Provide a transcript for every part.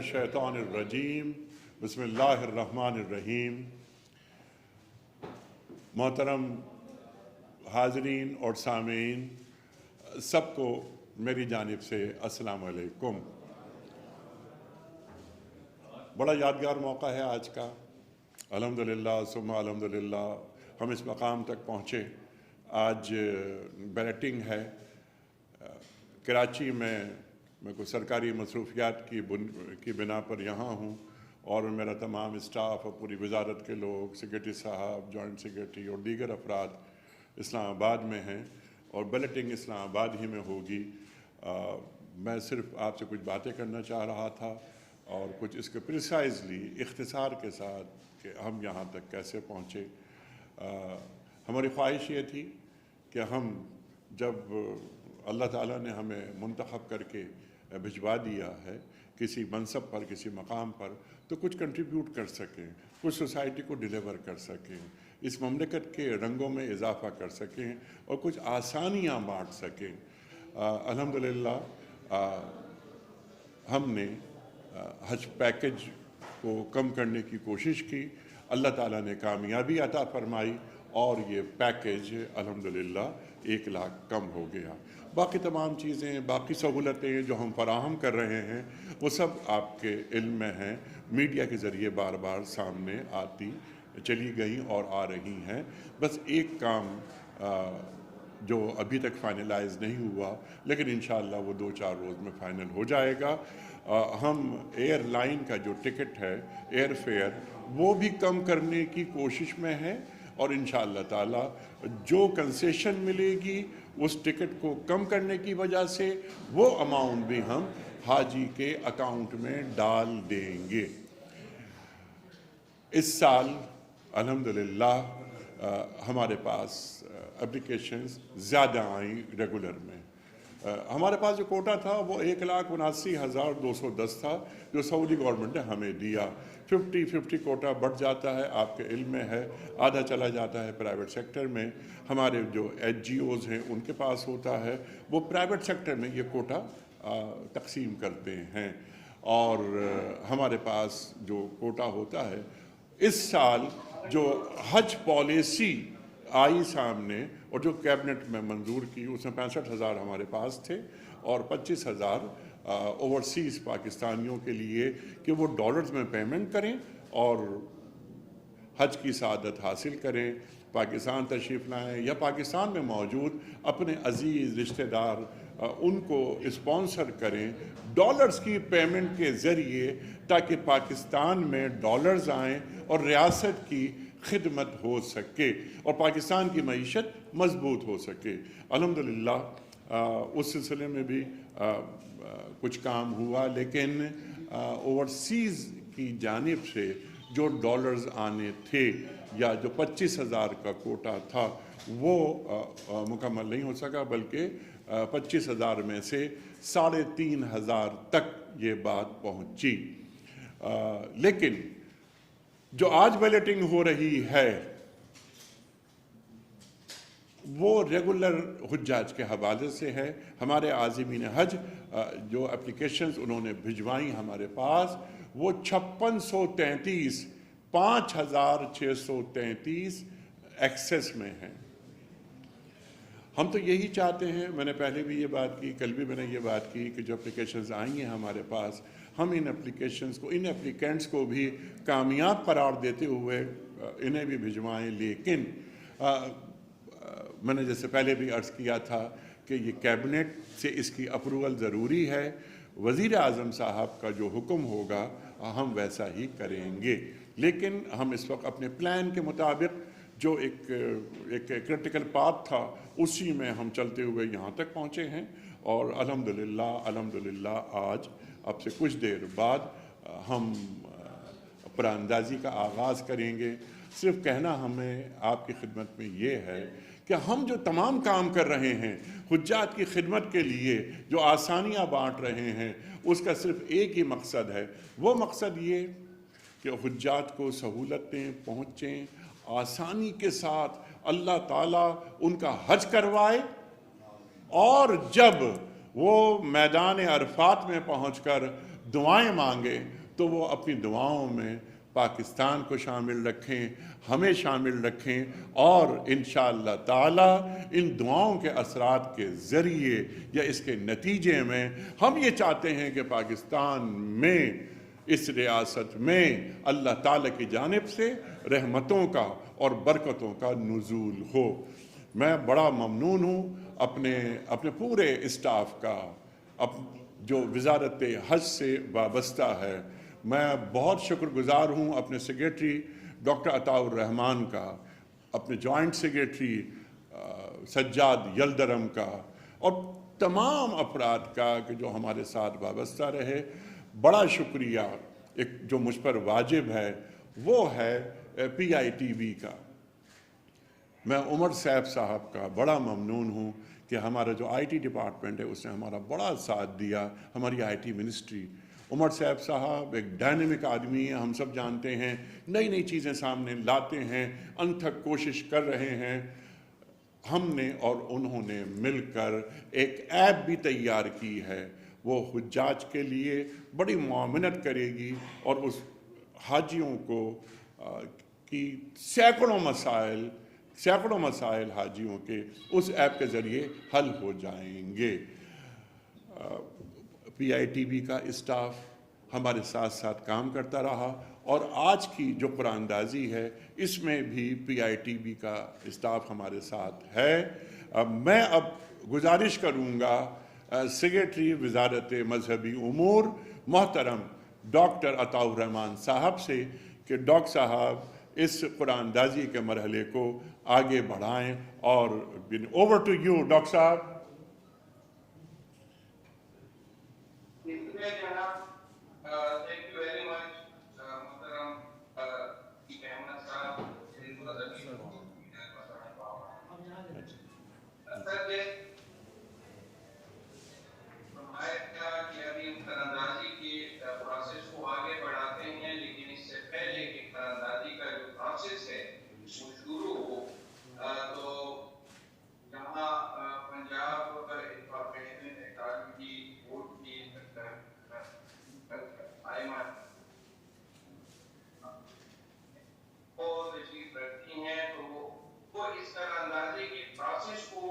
शैतानिर्रजीम बिस्मिल्लाहिर्रहमानिर्रहीम। मोहतरम हाज़रीन और सामीन, सबको मेरी जानिब से अस्सलाम वालेकुम। बड़ा यादगार मौका है आज का। अल्हम्दुलिल्लाह सुम्मा अल्हम्दुलिल्लाह हम इस मकाम तक पहुँचे। आज बैलेटिंग है। कराची में मैं कुछ सरकारी मसरूफियात की बिना पर यहाँ हूँ और मेरा तमाम स्टाफ और पूरी वजारत के लोग, सेक्रेटरी साहब, जॉइंट सेक्रेटरी और दीगर अफराद इस्लामाबाद में हैं और बैलेटिंग इस्लामाबाद ही में होगी। मैं सिर्फ आपसे कुछ बातें करना चाह रहा था और कुछ इसके प्रिसाइजली इख्तिसार के साथ कि हम यहाँ तक कैसे पहुँचे। हमारी ख्वाहिश ये थी कि हम जब अल्लाह ताला ने हमें मुंतखब करके भिजवा दिया है किसी मनसब पर, किसी मकाम पर, तो कुछ कंट्रीब्यूट कर सकें, कुछ सोसाइटी को डिलीवर कर सकें, इस ममलकत के रंगों में इजाफ़ा कर सकें और कुछ आसानियाँ बाँट सकें। अल्हम्दुलिल्लाह हमने हज पैकेज को कम करने की कोशिश की। अल्लाह ताला ने कामयाबी अता फरमाई और ये पैकेज अल्हम्दुलिल्लाह 1 लाख कम हो गया। बाकी तमाम चीज़ें, बाकी सहूलतें जो हम फराहम कर रहे हैं वो सब आपके इल्म में हैं, मीडिया के ज़रिए बार बार सामने आती चली गई और आ रही हैं। बस एक काम जो अभी तक फाइनलाइज नहीं हुआ, लेकिन इंशाअल्लाह वो 2-4 रोज़ में फ़ाइनल हो जाएगा। हम एयरलाइन का जो टिकट है, एयर फेयर, वो भी कम करने की कोशिश में है और इंशाअल्लाह ताला जो कंसेशन मिलेगी उस टिकट को कम करने की वजह से वो अमाउंट भी हम हाजी के अकाउंट में डाल देंगे। इस साल अल्हम्दुलिल्लाह हमारे पास एप्लीकेशंस ज़्यादा आई रेगुलर में। हमारे पास जो कोटा था वो 1,79,210 था जो सऊदी गवर्नमेंट ने हमें दिया। 50-50 कोटा बढ़ जाता है, आपके इल्म में है, आधा चला जाता है प्राइवेट सेक्टर में। हमारे जो NGOs हैं उनके पास होता है, वो प्राइवेट सेक्टर में ये कोटा तकसीम करते हैं और हमारे पास जो कोटा होता है, इस साल जो हज पॉलिसी आई सामने और जो कैबिनेट में मंजूर की, उसमें 65,000 हमारे पास थे और 25,000 ओवरसीज़ पाकिस्तानियों के लिए कि वो डॉलर्स में पेमेंट करें और हज की सआदत हासिल करें, पाकिस्तान तशरीफ़ लाएँ या पाकिस्तान में मौजूद अपने अजीज़ रिश्तेदार उनको स्पॉन्सर करें डॉलर्स की पेमेंट के ज़रिए, ताकि पाकिस्तान में डॉलर्स आएँ और रियासत की खिदमत हो सके और पाकिस्तान की मईशत मजबूत हो सके। अल्हम्दुलिल्लाह उस सिलसिले में भी कुछ काम हुआ, लेकिन ओवरसीज़ की जानिब से जो डॉलर्स आने थे या जो 25,000 का कोटा था वो मुकम्मल नहीं हो सका, बल्कि 25,000 में से 3,500 तक ये बात पहुंची। लेकिन जो आज बैलेटिंग हो रही है वो रेगुलर हुज्जाज के हवाले से है। हमारे आज़िमीन हज जो एप्लीकेशंस उन्होंने भिजवाई हमारे पास, वो 5633 5,633 एक्सेस में हैं। हम तो यही चाहते हैं, मैंने पहले भी ये बात की, कल भी मैंने ये बात की कि जो एप्लीकेशंस आई हैं हमारे पास, हम इन एप्लीकेशंस को, इन एप्लीकेंट्स को भी कामयाब करार देते हुए इन्हें भी भिजवाएं। लेकिन मैंने जैसे पहले भी अर्ज़ किया था कि ये कैबिनेट से इसकी अप्रूवल ज़रूरी है। वज़ीर आज़म साहब का जो हुक्म होगा हम वैसा ही करेंगे, लेकिन हम इस वक्त अपने प्लान के मुताबिक जो एक क्रिटिकल पाथ था उसी में हम चलते हुए यहाँ तक पहुँचे हैं और अल्हम्दुलिल्लाह आज अब से कुछ देर बाद हम परांदाजी का आगाज़ करेंगे। सिर्फ कहना हमें आपकी खिदमत में ये है कि हम जो तमाम काम कर रहे हैं हुज्जात की खिदमत के लिए, जो आसानियाँ बाँट रहे हैं, उसका सिर्फ एक ही मकसद है। वो मकसद ये कि हुज्जात को सहूलतें पहुँचें, आसानी के साथ अल्लाह ताला उनका हज करवाए और जब वो मैदान अरफात में पहुँचकर दुआएं मांगे तो वो अपनी दुआओं में पाकिस्तान को शामिल रखें, हमें शामिल रखें, और इंशाअल्लाह ताला इन दुआओं के असरात के ज़रिए या इसके नतीजे में हम ये चाहते हैं कि पाकिस्तान में, इस रियासत में अल्लाह ताला की जानिब से रहमतों का और बरकतों का नुज़ूल हो। मैं बड़ा ममनून हूँ अपने पूरे इस्टाफ का, जो वज़ारत हज से वाबस्ता है। मैं बहुत शुक्रगुज़ार हूँ अपने सेक्रेटरी डॉक्टर अताउर रहमान का, अपने जॉइंट सेक्रेटरी सज्जाद यलदरम का, और तमाम अफराद का कि जो हमारे साथ वाबस्ता रहे। बड़ा शुक्रिया एक जो मुझ पर वाजिब है वो है PITV का। मैं उमर सैफ साहब का बड़ा ममनून हूँ कि हमारा जो IT डिपार्टमेंट है उसने हमारा बड़ा साथ दिया, हमारी IT मिनिस्ट्री। उमर सैफ साहब एक डायनेमिक आदमी हैं, हम सब जानते हैं, नई नई चीज़ें सामने लाते हैं, अनथक कोशिश कर रहे हैं। हमने और उन्होंने मिलकर एक ऐप भी तैयार की है, वो हुज्जाज के लिए बड़ी मुआवनत करेगी और उस हाजियों को की सैकड़ों मसाइल हाजियों के उस ऐप के ज़रिए हल हो जाएंगे। PITV का स्टाफ हमारे साथ साथ काम करता रहा, और आज की जो कुरानदाजी है इसमें भी PITV का स्टाफ हमारे साथ है। मैं अब गुजारिश करूँगा सेक्रेटरी वज़ारत मजहबी उमूर मोहतरम डॉक्टर अताउर रहमान साहब से कि डॉक्टर साहब इस कुरानदाजी के मरहले को आगे बढ़ाएं। और ओवर टू यू डॉक्टर साहब। Thank you very much, Muhtaram Ahmed Saab. कि अभी हम तीरंदाजी की प्रोसेस को आगे बढ़ाते हैं, लेकिन इससे पहले कि तीरंदाजी का जो प्रोसेस है वो शुरू हो, तो यहाँ पंजाब इंफॉर्मेशन टेक्नोलॉजी बोर्ड की आईमान को तशरीफ रखती हैं, तो वो इस तीरंदाजी की प्रोसेस को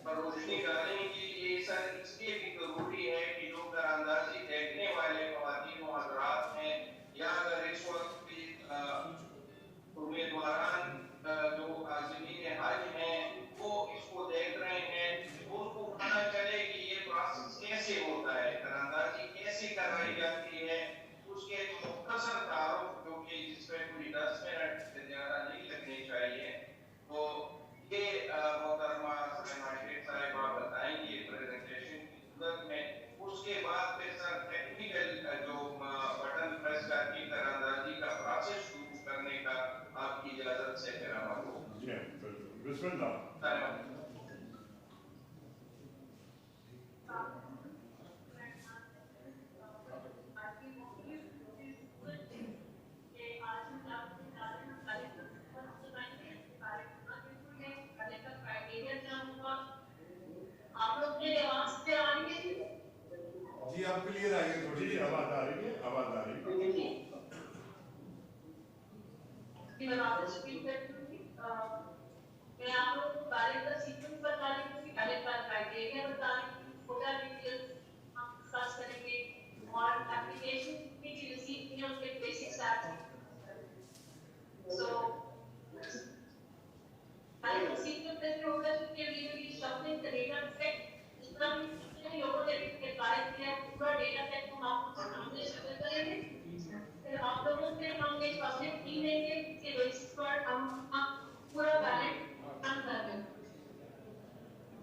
रोशनी डालने के लिए इसलिए भी जरूरी है कि जो तीरंदाजी देखने वाले ख्वातीन और हज़रात हैं, या अगर इस वक्त भी उम्मीदवारान जो आज़मीन हज हैं वो इसको देख रहे हैं, तो उनको पता चले कि ये प्रोसेस कैसे होता है, तीरंदाजी कैसे करवाई जाती है, उसके मुख्तसर तारुफ जो कि जिसमें पूरी 10 मिनट से ज़्यादा नहीं लगने चाहिए, तो ये मोहतरमा साहिबा बताएंगे प्रेजेंटेशन की सूरत में। उसके बाद फिर सर टेक्निकल जो बटन प्रेस करके तीरंदाजी का प्रोसेस शुरू करने का आपकी इजाजत से फिर अमल हो। जी आप क्लियर आइए, थोड़ी आवाज आ रही है, आवाज आ रही है। मैं वापस रिपीट करती हूँ। मैं आप लोगों को बारे का सीक्वेंस बता रही हूँ, पहले बार क्राइटेरिया बता रही हूँ, कोटा डिटेल्स हम डिस्कस करेंगे, और एप्लीकेशन की जो रिसीव की है उसके बेसिक स्टैट्स। सो पहले तो सीक्वेंस कैसे होगा, उसके लिए भी शॉपिंग का डेटा सेट जितना भी लोगों ने के बारे किया है पूरा डेटा सेट हम आपको सामने शफल करेंगे। फिर आप लोगों से हम एक पब्लिक की लेंगे जिसके बेसिस पर हम पूरा बैलेंस रन कर रहे हैं।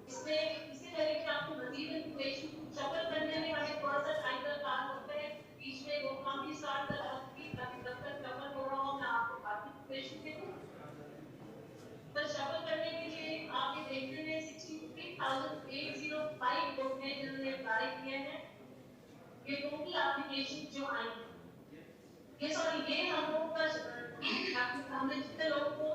इसमें इसी तरह से आपको मजीद इंफॉर्मेशन शफल करने में हमें थोड़ा सा टाइम का काम होता है, बीच में वो काम भी स्टार्ट कर सकती है ताकि जब तक शफल हो रहा हो मैं आपको बाकी इंफॉर्मेशन दे दूँ। तो शफल करने के लिए आप ये देखते हैं 63,805 लोग हैं जिन्होंने अप्लाई किए हैं। ये टोटल एप्लीकेशन जो आई हैं, ये हम लोग का हमने जितने लोगों को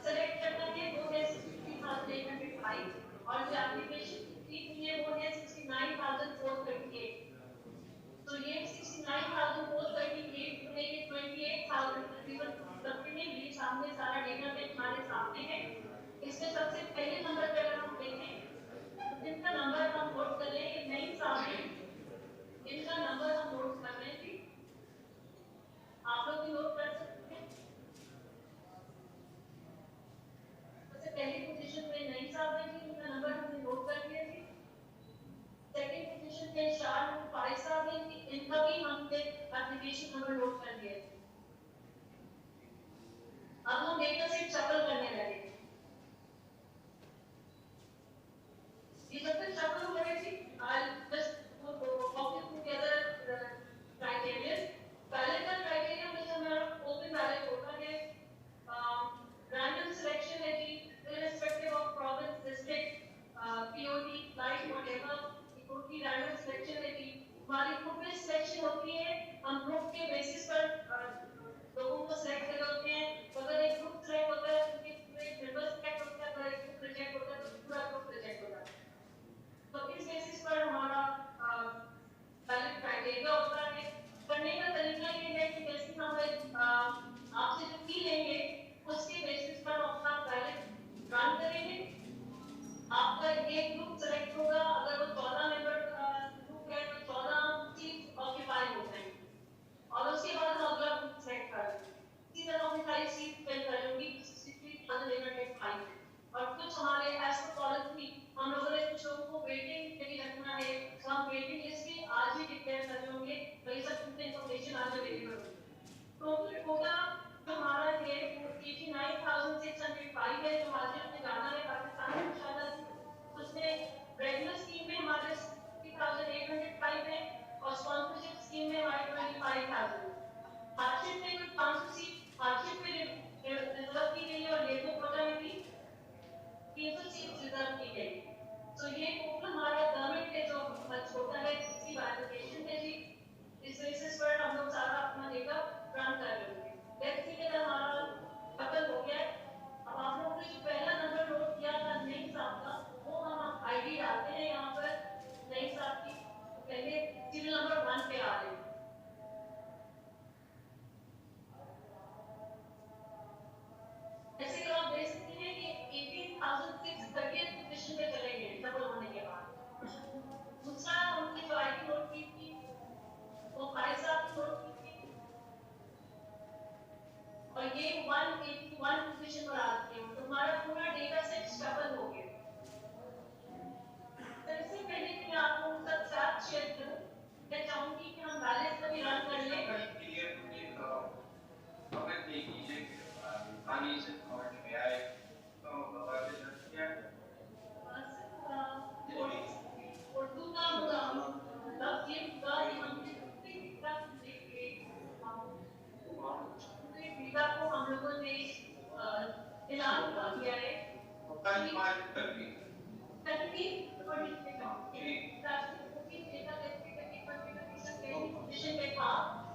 सेलेक्ट करना है वो है 63,805, और जो एप्लीकेशन हुई है वो है 69,438। भाई साहब इनका भी हमने एप्लीकेशन नंबर नोट कर दिया। अब हम डेटा सेट शफल करने लगे। ये जब तक शफल हो रही थी, I'll just walk you through the other criteria. पहले का criteria में जो हमारा open ballot होता है, random selection है कि irrespective of province, district, POD, line, whatever, totally random selection है कि हमारी group में selection होती है, हम group के basis पर लोगों को select करते हैं। अगर एक group select होता है, तो एक member select होता है, अगर एक group reject होता है, तो पूरा group reject होता है। तो इस बेसिस पर हमारा बैलेट क्राइटेरिया होता है। करने का तरीका ये है कि जैसे हम आपसे जो फी लेंगे उसके बेसिस पर अपना बैलेट रन करेंगे। आपका एक ग्रुप सेलेक्ट होगा, अगर वो 14 मेंबर ग्रुप है तो 14 सीट ऑक्यूपाई हो जाएंगी और उसके बाद हम अगला ग्रुप सेलेक्ट करेंगे। इसी तरह हम सारी सीट फिल करेंगे, 63,805 और कुछ हमारे एज पर पॉलिसी हम लोगों ने कुछ लोगों को वेटिंग के लिए रखना है, तो हम वेटिंग लिस्ट भी आज ही डिक्लेयर कर रहे होंगे, वही सब कुछ इन्फॉर्मेशन आज अवेलेबल होगी। टोटल कोटा हमारा है 89,605 है, जो आज हमने जाना है पाकिस्तान में इंशाल्लाह। उसमें रेगुलर स्कीम में हमारे 60,805 है और स्पॉन्सरशिप स्कीम में हमारे 25,000। हार्डशिप में कुछ 500 सीट हार्डशिप में रिजर्व की गई है और लेबर कोटा में भी 300 सीट रिजर्व की गई। तो ये टोटल हमारा गवर्नमेंट के जो खर्च होता है इसकी वैलिडेशन है जी। इस बेसिस पर हम लोग सारा अपना डेटा रन कर रहे हैं। लेट्स सी कि हमारा खत्म हो गया। अब आप लोगों ने जो पहला नंबर नोट किया था नई साहब का, वो हम आईडी डालते हैं यहाँ पर नई साहब की। पहले सीरियल नंबर 1 पे आ रहे हैं। जैसे कि आप देख सकते हैं कि 18,630 पोजीशन पे चले गए डबल होने के बाद। दूसरा उनकी जो आईडी नोट की थी वो 5 साल नोट की थी और ये 181 पोजीशन पर आते हैं। तो हमारा पूरा डेटा सेट शफल हो गया। तो इससे पहले कि मैं आप लोगों के साथ शेयर करूं, मैं चाहूंगी कि हम बैलेंस को भी रन कर लें। अगर देखिए पानी से और में आए तो बातें करते हैं उर्दू का मतलब ये पूरा हमने पूरा देखिए पूरे डेटा को हम लोगों ने ऐलान कर दिया है।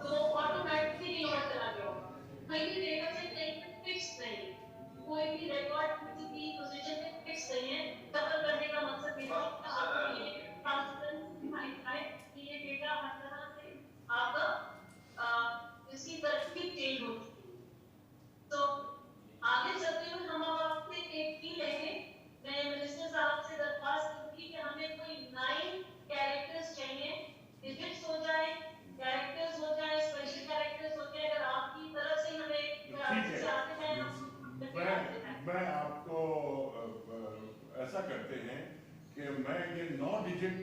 तो ऑटोमेटिकली रिवर्स चला गया। कोई भी डेटा सेट फिक्स नहीं, कोई भी रिकॉर्ड किसी भी पोजीशन पे फिक्स नहीं है। डबल करने का मकसद ये है कि आपको ये ट्रांसपेरेंसी दिखाई जाए कि ये डेटा हर तरह से आपका इसकी तरक्की चेंज हो चुकी है। तो आगे चलते हुए हम आपसे एक चीज लेंगे। मैं मिनिस्टर साहब से दरख्वास्त करूंगी कि हमें कोई 9 कैरेक्टर्स चाहिए, डिजिट्स हो जाए, कैरेक्टर्स हो जाए, स्पेशल कैरेक्टर्स हो जाए। अगर आपकी तरफ से हमें चाहते हैं मैं आपको ऐसा करते हैं कि मैं ये 9 डिजिट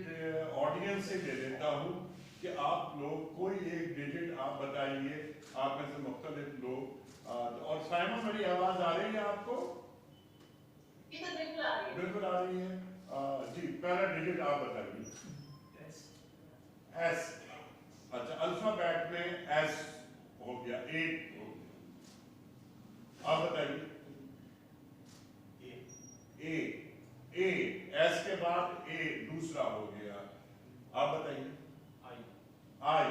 ऑडियंस से ले लेता हूँ कि आप लोग कोई एक डिजिट आप बताइए, आप में से मुख्तलिफ लोग। और साइमा मेरी आवाज आ रही है आपको? बिल्कुल आ रही है जी। पहला डिजिट आप बताइए। एस। अच्छा, अल्फाबेट में एस हो गया, 8 हो गया। आप बताइए। ए एस के बाद ए दूसरा हो गया। आप बताइए। आई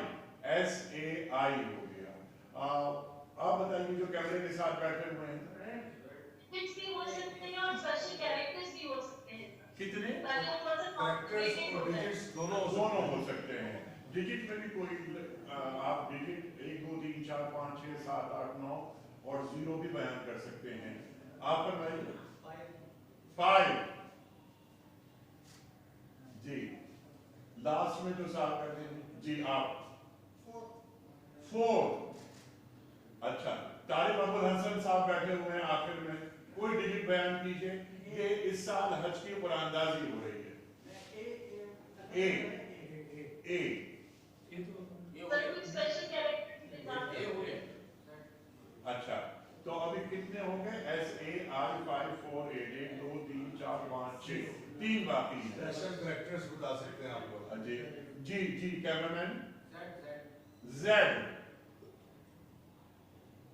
एस ए आई हो गया। आप बताइए जो कैमरे के साथ बैठे हुए हैं। भी हो सकते हैं और स्पेशल कैरेक्टर्स भी हो सकते हैं। कितने कैरेक्टर्स और डिजिट्स दोनों हो सकते हैं। डिजिट में भी कोई आप डिजिट 1 2 3 4 5 6 7 8 9 और 0 भी बयान कर सकते हैं। आप बताइए। 5 जी। लास्ट में जो साहब कहते हैं जी आप 4। अच्छा, तारिक अबुल हसन साहब बैठे हुए हैं आखिर में, कोई डिजिट बयान कीजिए। ये इस साल हज की कुरानंदाजी हो रही है। ए स्पेशल कैरेक्टर अच्छा, तो अभी कितने हो गए? SAI 5488 2 3 4 5 6 3 बाकी है। स्पेशल कैरेक्टर्स बता सकते हैं आप लोग? जी जी जी, cameraman Z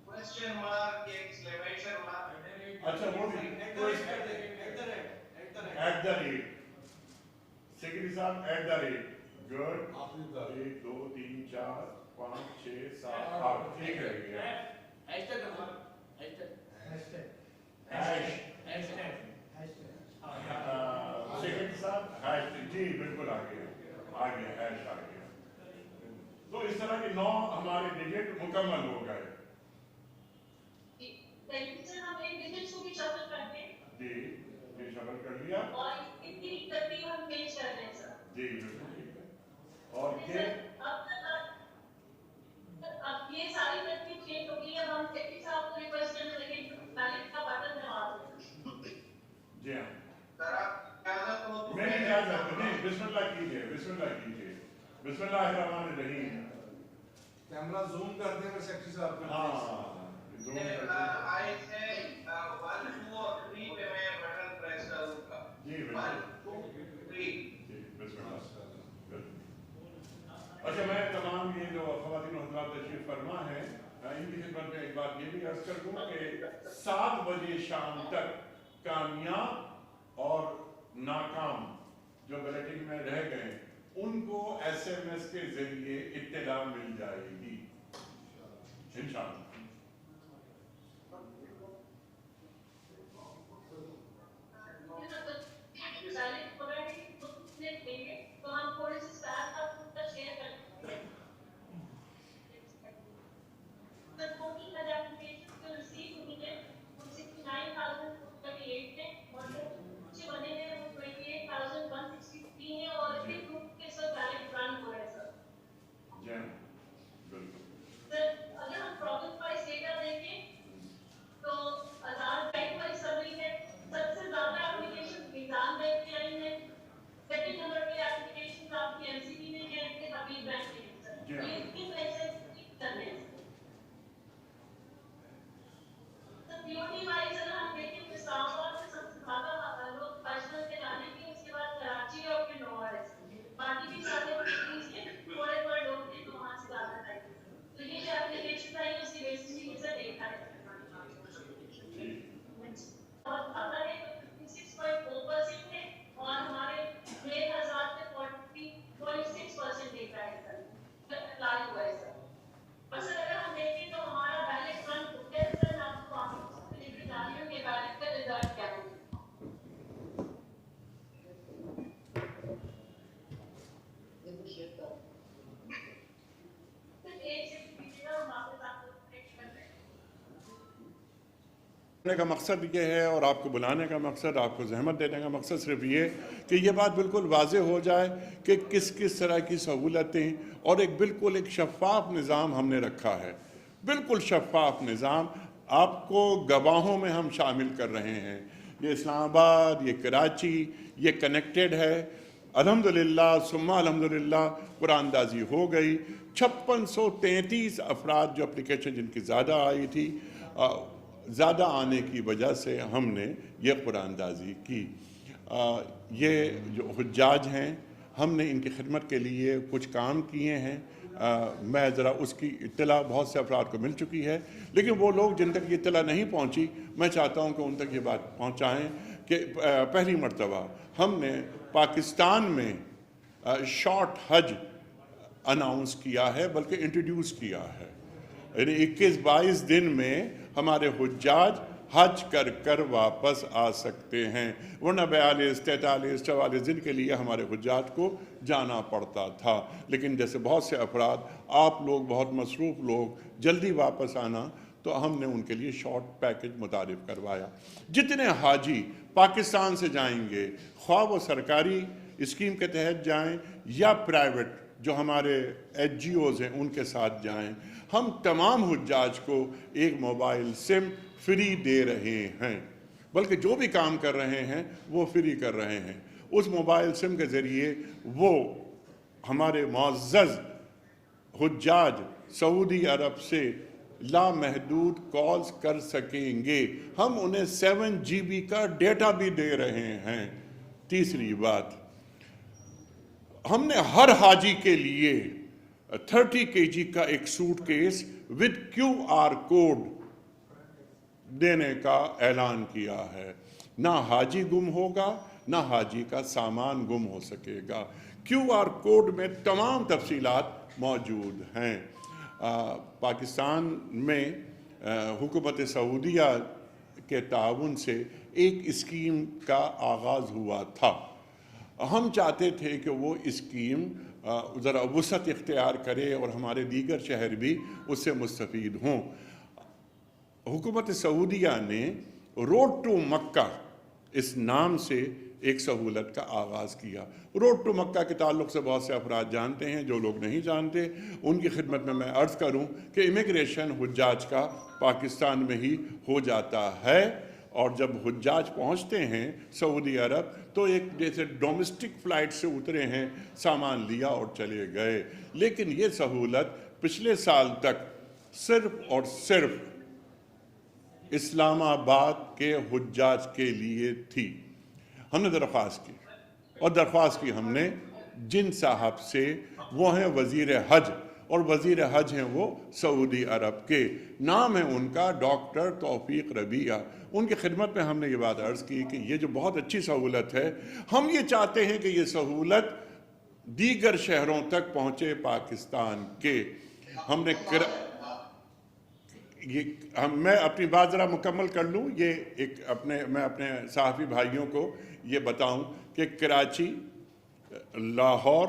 question mark, exclamation mark, अच्छा वो भी एट द रेट सेक्रेटरी साहब गुड। आप भी बता दो। 1 2 3 4 5 6 7 8 ठीक है गया सेक्रेटरी साहब हैश जी बिल्कुल आ गया हैश आ गया। तो इस तरह के 9 हमारे डिजिट मुकम्मल हो गए। सर हम एक डिजिट्स को भी शफल करते हैं जी ये शफल कर लिया और इतनी तरतीब हम पेश कर रहे हैं सर। जी बिल्कुल ठीक है। और ये अब ये सारी तरतीब चेंज हो गई है। हम सेक्रेटरी साहब को रिक्वेस्ट करने लगे बैलेट का बटन दबा दें। जी हाँ सर आप इजाजत हो तो मैं इजाजत नहीं, बिस्मिल्लाह कीजिए बिस्मिल्लाहिर्रहमानिर्रहीम। कैमरा जूम कर दें सेक्रेटरी साहब का। हाँ zoom करके। आई से 1 2 और 3 पे मैं बटन प्रेस करूंगा। जी 1 बिल्कुल 2 3 जी बिस्मिल्लाह। अच्छा मैं तमाम ये जो ख़वातीन और हज़रात तशरीफ़ फरमा है इनकी खिदमत में एक बात ये भी अर्ज़ कर दूँ कि 7 बजे शाम तक कामयाब और नाकाम जो बुलेटिन में रह गए उनको SMS के जरिए इत्तला मिल जाएगी इंशाअल्लाह। बैलेट हो रहा है तो उसने देंगे तो हम थोड़े से स्टार का शेयर करते हैं। The total applications to receive हुई है 69,038 है और जो बच्चे बने हैं वो 28,163 है और एक ग्रुप के सब बैलेट रन हो रहे हैं सर। जी बिल्कुल। सर अगर हम प्रॉब्लम वाइज डेटा देखें तो आधार बैंक वाइज सभी है सबसे ज्यादा एप्लीकेशन निजाम बैंक में आई है। सेकंड नंबर पे एप्लीकेशन आपकी MCB में है फिर हबीब बैंक में है सर। जी हाँ। ये किस वजह से कर रहे हैं सर? ब्यूटी वाइज अगर हम देखें तो इस्लामाबाद में सबसे ज्यादा लोग पर्सनल के जाने के उसके बाद कराची और फिर लाहौर है। बाकी भी सारे सिटीज हैं थोड़े लोग थे तो वहाँ से ज्यादा टाइम तो ये जो एप्लीकेशन आई उसकी बेसिस पे से देखा है और पता है तो 56.4% है और हमारे 1000 से 40.6% देखा है सर अप्लाई हुआ है सर। और सर अगर हम देखें तो हमारा बैलेट रन होता है सर आपको आपको जिम्मेदारियों के बैलेट का रिजल्ट क्या है का मकसद ये है और आपको बुलाने का मकसद आपको जहमत देने का मकसद सिर्फ ये कि ये बात बिल्कुल वाज़े हो जाए कि किस किस तरह की सहूलतें और एक बिल्कुल एक शफ़ाफ़ निज़ाम हमने रखा है। बिल्कुल शफ़ाफ़ निज़ाम आपको गवाहों में हम शामिल कर रहे हैं। ये इस्लामाबाद ये कराची ये कनेक्टेड है अल्हम्दुलिल्लाह सुम्मा अल्हम्दुलिल्लाह कुरानदाजी हो गई। 5633 अफराद जो एप्लीकेशन जिनकी ज़्यादा आई थी ज़्यादा आने की वजह से हमने ये कुरानदाजी की। ये जो हुज्जाज हैं हमने इनकी खिदमत के लिए कुछ काम किए हैं। मैं ज़रा उसकी इत्तला बहुत से अफराद को मिल चुकी है लेकिन वो लोग जिन तक ये इत्तला नहीं पहुंची मैं चाहता हूं कि उन तक ये बात पहुंचाएं कि पहली मर्तबा हमने पाकिस्तान में शॉर्ट हज अनाउंस किया है बल्कि इंट्रोड्यूस किया है। यानी 21-22 दिन में हमारे हुज्जाज हज कर कर वापस आ सकते हैं वरना 42, 43, 44 दिन के लिए हमारे हुज्जाज को जाना पड़ता था। लेकिन जैसे बहुत से अफराद आप लोग बहुत मसरूफ़ लोग जल्दी वापस आना तो हमने उनके लिए शॉर्ट पैकेज मुतारिफ करवाया। जितने हाजी पाकिस्तान से जाएंगे ख्वाह वो सरकारी स्कीम के तहत जाएं या प्राइवेट जो हमारे NGOs हैं उनके साथ जाएं, हम तमाम हुज्जाज को एक मोबाइल सिम फ्री दे रहे हैं। बल्कि जो भी काम कर रहे हैं वो फ्री कर रहे हैं। उस मोबाइल सिम के ज़रिए वो हमारे मुअज़्ज़ज़ हुज्जाज सऊदी अरब से लामहदूद कॉल्स कर सकेंगे। हम उन्हें 7 GB का डेटा भी दे रहे हैं। तीसरी बात, हमने हर हाजी के लिए 30 kg का एक सूटकेस विद QR कोड देने का ऐलान किया है। ना हाजी गुम होगा, ना हाजी का सामान गुम हो सकेगा। QR कोड में तमाम तफसीलात मौजूद हैं। पाकिस्तान में हुकूमत सऊदिया के ताउन से एक स्कीम का आगाज़ हुआ था। हम चाहते थे कि वो स्कीम ज़रा वसअत इख्तियार करे और हमारे दीगर शहर भी उससे मुस्तफ़ीद हों। हुकूमत सऊदिया ने रोड टू मक्का इस नाम से एक सहूलत का आगाज़ किया। रोड टू मक्का के ताल्लुक़ से बहुत से अफराद जानते हैं, जो लोग नहीं जानते उनकी खिदमत में मैं अर्ज़ करूं कि इमिग्रेशन हुज्जाज का पाकिस्तान में ही हो जाता है, और जब हुज्जाज पहुंचते हैं सऊदी अरब तो एक जैसे डोमेस्टिक फ़्लाइट से उतरे हैं, सामान लिया और चले गए। लेकिन ये सहूलत पिछले साल तक सिर्फ़ और सिर्फ इस्लामाबाद के हुज्जाज के लिए थी। हमने दरख्वास्त की, और दरख्वास्त की हमने जिन साहब से, वो हैं वज़ीर हज, और वज़ीर हज हैं वो सऊदी अरब के। नाम है उनका डॉक्टर तौफीक रबिया। उनकी खिदमत में हमने ये बात अर्ज़ की कि ये जो बहुत अच्छी सहूलत है, हम ये चाहते हैं कि ये सहूलत दीगर शहरों तक पहुँचे पाकिस्तान के। हमने मैं अपनी बात ज़रा मुकम्मल कर लूँ। ये एक मैं अपने सहाफ़ी भाइयों को ये बताऊं कि कराची, लाहौर,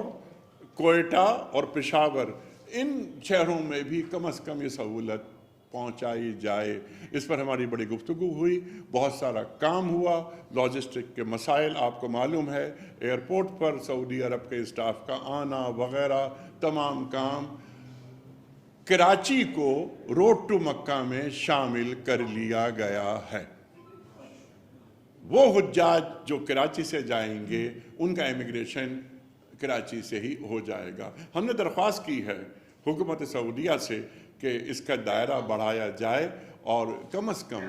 कोयटा और पेशावर, इन शहरों में भी कम से कम ये सहूलत पहुंचाई जाए। इस पर हमारी बड़ी गुफ्तगू हुई, बहुत सारा काम हुआ। लॉजिस्टिक के मसाइल आपको मालूम है, एयरपोर्ट पर सऊदी अरब के स्टाफ का आना वगैरह तमाम काम। कराची को रोड टू मक्का में शामिल कर लिया गया है। वो हुज्जाज जो कराची से जाएंगे उनका इमिग्रेशन कराची से ही हो जाएगा। हमने दरख्वास्त की है हुकूमत सऊदिया से कि इसका दायरा बढ़ाया जाए, और कम से कम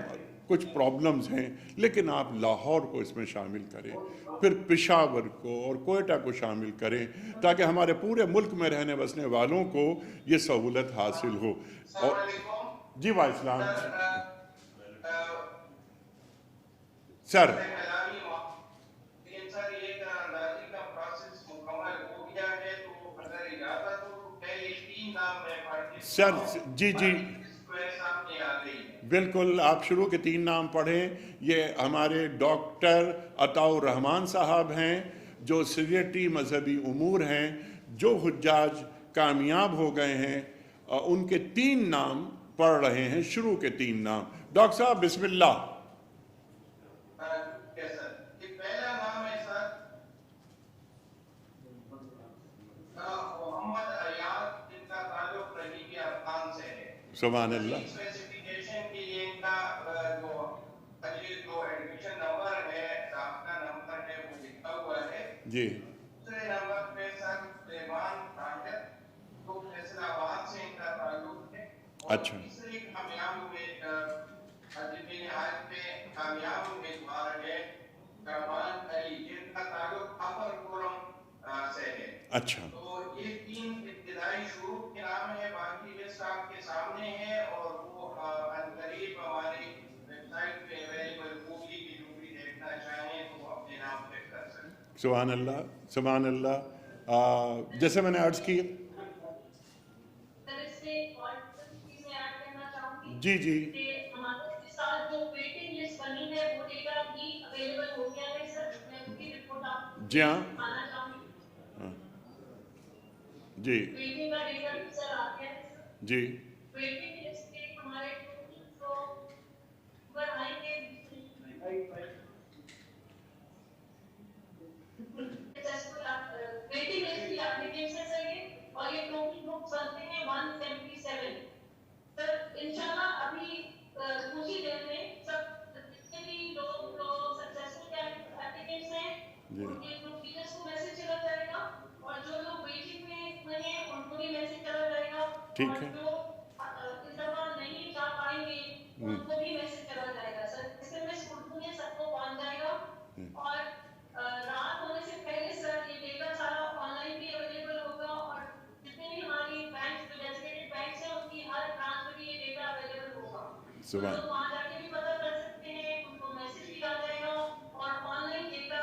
कुछ प्रॉब्लम्स हैं लेकिन आप लाहौर को इसमें शामिल करें, फिर पेशावर को और कोयटा को शामिल करें, ताकि हमारे पूरे मुल्क में रहने बसने वालों को ये सहूलत हासिल हो। और जी वाइस्लाम सर, सर जी बिल्कुल, आप शुरू के 3 नाम पढ़ें। ये हमारे डॉक्टर अताउर रहमान साहब हैं, जो सीरियटी मजहबी उमूर हैं, जो हुज्जाज कामयाब हो गए हैं, उनके 3 नाम पढ़ रहे हैं। शुरू के 3 नाम। डॉक्टर साहब बिस्मिल्लाह। सुभान अल्लाह। स्पेसिफिकेशन के लिए इनका जो एडमिशन नंबर है, आपका नंबर है, वो लिखा हुआ है जी। दूसरे नंबर पे सर सुलेमान राजद, तो फैसलाबाद से इनका ताल्लुक है। अच्छा। तीसरे कामयाब उम्मीदवार है कमाल अली, जिनका ताल्लुक अपर कोरम से है। अच्छा। तो ये 3 इब्तिदाई शुरू के नाम है, बाकी लिस्ट आपके सामने है, और वो अनकरीब हमारी वेबसाइट पे अवेलेबल होगी कि जो भी देखना चाहें तो अपने नाम पे कर सकते हैं। सुभान अल्लाह, सुभान अल्लाह। जैसे मैंने अर्ज़ की, जी जी, हमारे साथ जो वेटिंग लिस्ट बनी है वो डेटा भी अवेलेबल हो गया है सर। मैं उसकी रिपोर्ट आपको जी हाँ, आना चाहूँगी। जी वेटिंग का डेटा भी सर आ गया है सर। जी। वेटिंग लिस्ट के हमारे तो ऊपर आएंगे वेटिंग लिस्ट की एप्लीकेशन है ये, और ये टोटल बुक बनते हैं 177 सर। इंशाल्लाह अभी कुछ ही देर में सब जितने भी लोग जो सक्सेसफुल एप्लीकेंट्स हैं उनके ग्रुप टीचर्स को मैसेज चला जाएगा, और जो लोग वेटिंग में हैं उनको भी मैसेज चला जाएगा। ٹھیک اور ہے جو इस दफा नहीं जा पाएंगे उनको भी मैसेज करा जाएगा सर। SMS उर्दू में सबको पहुंच जाएगा और रात होने से पहले सर ये डेटा सारा ऑनलाइन भी अवेलेबल होगा और जितने भी हमारी बैंक जो डेजिग्नेटेड बैंक है उनकी हर ब्रांच में भी ये डेटा अवेलेबल होगा। तो सुबह लोग वहाँ जाके भी पता कर सकते हैं, उनको मैसेज भी आ जाएगा और ऑनलाइन डेटा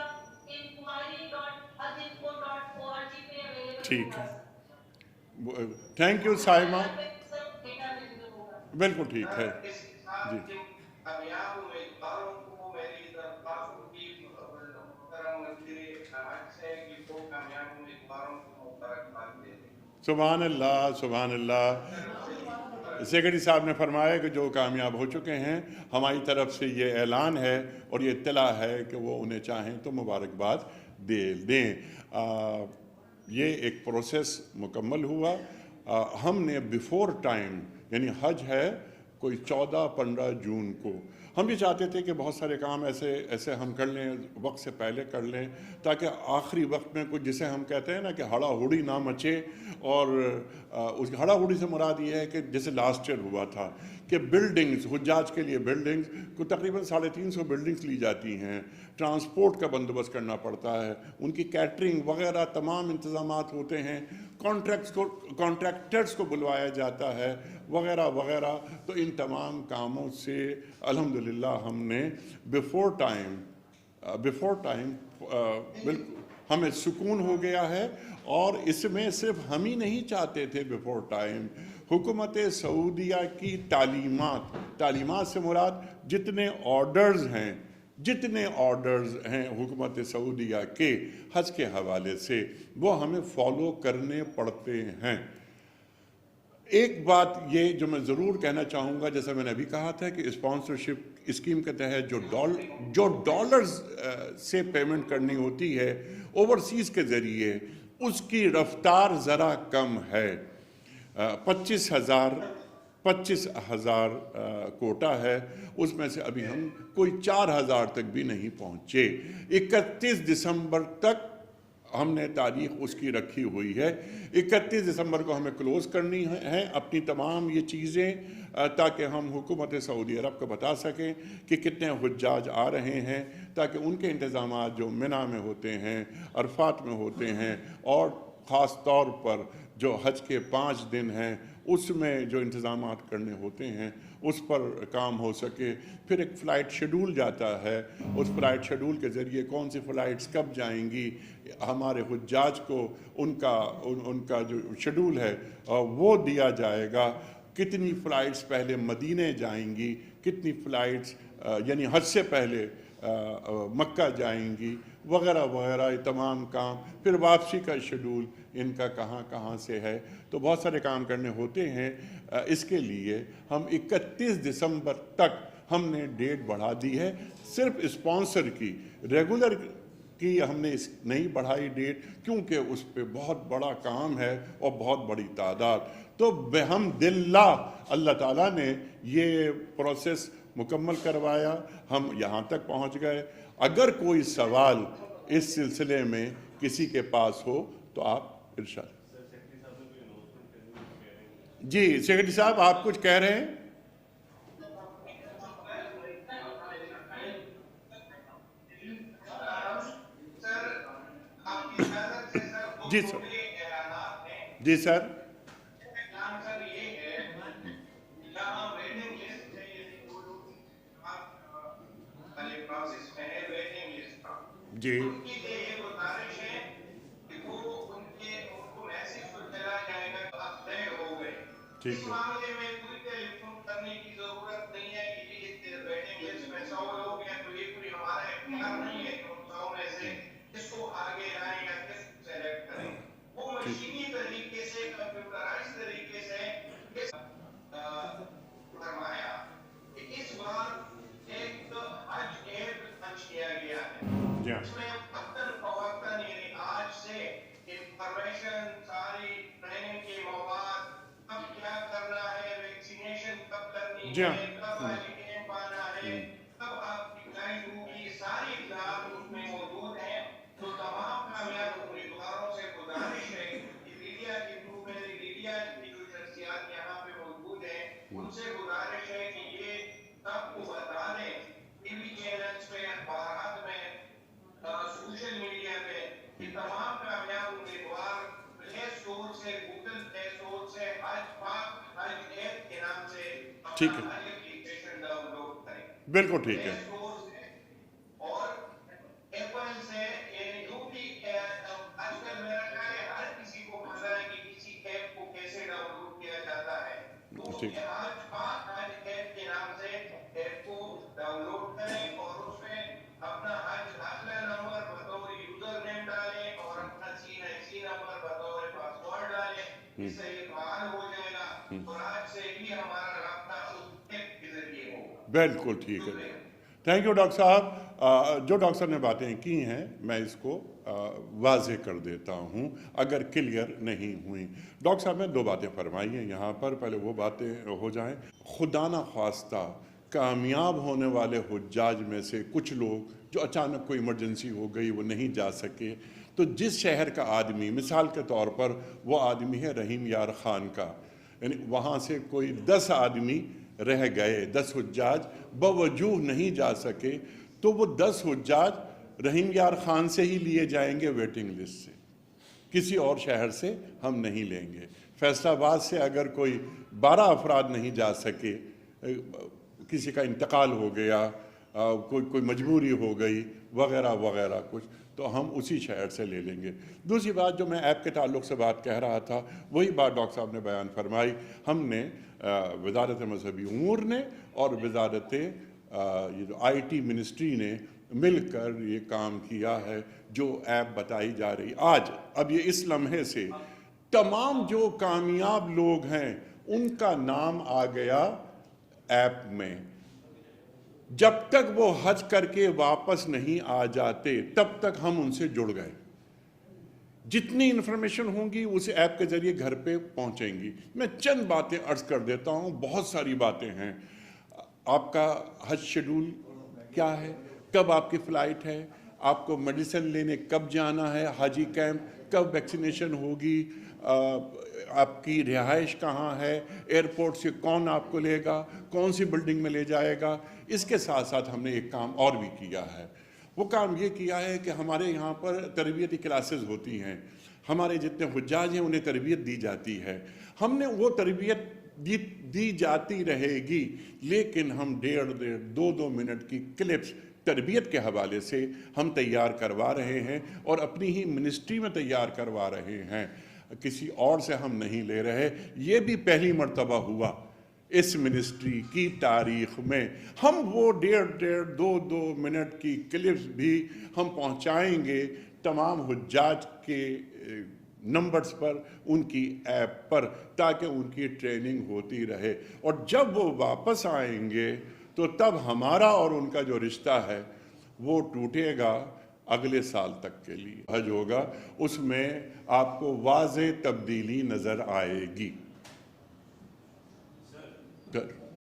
inquiry.hajinfo.org पे अवेलेबल ठीक होगा है सर। थैंक यू साइमा सब डेटा अवेलेबल होगा। बिल्कुल ठीक है इसके साथ जी जिन कामयाब उम्मीदवारों को मेरी दरख्वास्तों की मुहतरम वज़ीर हज से कि वो कामयाब उम्मीदवारों को मुबारकबाद दे दें। सुभान अल्लाह सुभान अल्लाह सेक्रेटरी साहब ने फरमाया कि जो कामयाब हो चुके हैं हमारी तरफ से ये ऐलान है और ये इत्तला है कि वो उन्हें चाहें तो मुबारकबाद दे दें। ये एक प्रोसेस मुकम्मल हुआ। हमने बिफ़ोर टाइम यानी हज है कोई 14-15 जून को हम भी चाहते थे कि बहुत सारे काम ऐसे हम कर लें वक्त से पहले कर लें ताकि आखिरी वक्त में कुछ जिसे हम कहते हैं ना कि हड़ा हुड़ी ना मचे और उस हड़ा हुड़ी से मुराद ये है कि जैसे लास्ट ईयर हुआ था कि बिल्डिंग्स हुज्जाज के लिए बिल्डिंग्स को तकरीबन 350 बिल्डिंग्स ली जाती हैं, ट्रांसपोर्ट का बंदोबस्त करना पड़ता है, उनकी कैटरिंग वगैरह तमाम इंतज़ामात होते हैं, कॉन्ट्रैक्टर्स को बुलवाया जाता है वगैरह वगैरह। तो इन तमाम कामों से अल्हम्दुलिल्लाह हमने बिफ़ोर टाइम बिल्कुल हमें सुकून हो गया है। और इसमें सिर्फ हम ही नहीं चाहते थे बिफ़ोर टाइम, हुकूमत सऊदिया की तालीमात से मुराद जितने ऑर्डर्स हैं हुकूमत सऊदिया के हज के हवाले से वो हमें फॉलो करने पड़ते हैं। एक बात ये जो मैं ज़रूर कहना चाहूँगा, जैसा मैंने अभी कहा था कि स्पॉन्सरशिप स्कीम के तहत जो डॉलर्स से पेमेंट करनी होती है ओवरसीज़ के ज़रिए उसकी रफ्तार ज़रा कम है। 25,000 कोटा है, उसमें से अभी हम कोई 4,000 तक भी नहीं पहुँचे। 31 दिसंबर तक हमने तारीख उसकी रखी हुई है। 31 दिसंबर को हमें क्लोज़ करनी है अपनी तमाम ये चीज़ें ताकि हम हुकूमत सऊदी अरब को बता सकें कि कितने हुज्जाज आ रहे हैं, ताकि उनके इंतज़ामात जो मिना में होते हैं, अरफात में होते हैं और ख़ास तौर पर जो हज के 5 दिन हैं उसमें जो इंतज़ामात करने होते हैं उस पर काम हो सके। फिर एक फ़्लाइट शेड्यूल जाता है, उस फ़्लाइट शेड्यूल के ज़रिए कौन सी फ़्लाइट्स कब जाएंगी, हमारे हुज्जाज को उनका जो शेड्यूल है वो दिया जाएगा। कितनी फ़्लाइट्स पहले मदीने जाएंगी, कितनी फ़्लाइट्स यानी हज से पहले मक्का जाएंगी वगैरह वगैरह, ये तमाम काम। फिर वापसी का शेड्यूल इनका कहाँ से है, तो बहुत सारे काम करने होते हैं। इसके लिए हम 31 दिसंबर तक हमने डेट बढ़ा दी है। सिर्फ स्पॉन्सर की रेगुलर की हमने नहीं बढ़ाई डेट, क्योंकि उस पर बहुत बड़ा काम है और बहुत बड़ी तादाद। तो बेहम्दिल्लाह अल्लाह ताला ने ये प्रोसेस मुकम्मल करवाया, हम यहाँ तक पहुँच गए। अगर कोई सवाल इस सिलसिले में किसी के पास हो तो आप इरशाद। जी सेक्रेटरी साहब आप कुछ कह रहे हैं? जी सर। जी सर। जी उनके लिए ये गुजारिश है कि वो उनको मैसेज तो चला जाएगा तो अब तय हो गए। ठीक इस है। मामले में कोई टेलीफोन करने की जरूरत नहीं है कि ये वेटिंग लिस्ट में 100 लोग हैं तो ये कोई हमारा इख्तियार नहीं है कि उन 100 में से किसको आगे लाएं या किसको सेलेक्ट करें। वो मशीनी तरीके से कंप्यूटराइज्ड तरीके से फरमाया कि इस बार एक हज ऐप लॉन्च किया गया है। इसमें वक्तन फवक्तन यानी आज से इंफॉर्मेशन सारी ट्रेनिंग के मौवाद, कब क्या करना है, वैक्सीनेशन कब करनी है, कब आज कैंप आना है, कब आपकी फ्लाइट होगी, सारी इत्तलात उसमें मौजूद हैं। तो तमाम कामयाब उम्मीदवारों से गुजारिश है कि मीडिया की जो शख्सियात ठीक है। हर एप्लीकेशन डाउनलोड करें। बिल्कुल ठीक है। प्ले स्टोर से और एप्पल से जो भी आजकल मेरा ख्याल है हर किसी को पता है कि किसी ऐप को कैसे डाउनलोड किया जाता है। तो ठीक। आज ऐप के नाम से ऐप को डाउनलोड करें और उसमें अपना हाजिर नंबर बतौर यूजर नेम डालें और अपना CNIC नंबर बतौर पासवर्ड डालें। इससे ये बहाल हो जाएगा और आज से ही हमारा रास्ता उस ऐप के जरिए होगा। बिल्कुल ठीक है। थैंक यू डॉक्टर साहब। जो डॉक्टर साहब ने बातें की हैं मैं इसको वाज़ेह कर देता हूँ अगर क्लियर नहीं हुई। डॉक्टर साहब ने 2 बातें फरमाई हैं यहाँ पर, पहले वो बातें हो जाएं। खुदा न ख्वास्ता कामयाब होने वाले हुज्जाज में से कुछ लोग जो अचानक कोई इमरजेंसी हो गई वो नहीं जा सके, तो जिस शहर का आदमी, मिसाल के तौर पर वो आदमी है रहीम यार ख़ान का, यानी वहाँ से कोई 10 आदमी रह गए, 10 हुज्जाज बावजूद नहीं जा सके, तो वो 10 हुज्जाज रहीम यार ख़ान से ही लिए जाएंगे वेटिंग लिस्ट से, किसी और शहर से हम नहीं लेंगे। फैसलाबाद से अगर कोई 12 अफराद नहीं जा सके, किसी का इंतकाल हो गया, कोई मजबूरी हो गई वगैरह वगैरह कुछ, तो हम उसी शहर से ले लेंगे। दूसरी बात जो मैं ऐप के ताल्लुक से बात कह रहा था, वही बात डॉक्टर साहब ने बयान फरमाई। हमने वजारत मजहबी उमूर ने और वजारत ये जो IT मिनिस्ट्री ने मिलकर ये काम किया है, जो ऐप बताई जा रही आज, अब ये इस लम्हे से तमाम जो कामयाब लोग हैं उनका नाम आ गया ऐप में। जब तक वो हज करके वापस नहीं आ जाते तब तक हम उनसे जुड़ गए। जितनी इन्फॉर्मेशन होंगी उस ऐप के ज़रिए घर पे पहुंचेंगी। मैं चंद बातें अर्ज कर देता हूं, बहुत सारी बातें हैं। आपका हज शेड्यूल क्या है, कब आपकी फ़्लाइट है, आपको मेडिसिन लेने कब जाना है, हाजी कैंप कब वैक्सीनेशन होगी, आपकी रिहाइश कहाँ है, एयरपोर्ट से कौन आपको लेगा, कौन सी बिल्डिंग में ले जाएगा। इसके साथ साथ हमने एक काम और भी किया है। वो काम ये किया है कि हमारे यहाँ पर तरबियती क्लासेस होती हैं, हमारे जितने हुज्जाज हैं उन्हें तरबियत दी जाती है। हमने वो तरबियत दी जाती रहेगी, लेकिन हम 1.5 2 मिनट की क्लिप्स तरबियत के हवाले से हम तैयार करवा रहे हैं और अपनी ही मिनिस्ट्री में तैयार करवा रहे हैं, किसी और से हम नहीं ले रहे। ये भी पहली मर्तबा हुआ इस मिनिस्ट्री की तारीख में। हम वो 1.5 2 मिनट की क्लिप्स भी हम पहुंचाएंगे तमाम हुज्जाज के नंबर्स पर, उनकी ऐप पर, ताकि उनकी ट्रेनिंग होती रहे। और जब वो वापस आएंगे तो तब हमारा और उनका जो रिश्ता है वो टूटेगा अगले साल तक के लिए। हज होगा, उसमें आपको वाज़ेह तब्दीली नज़र आएगी।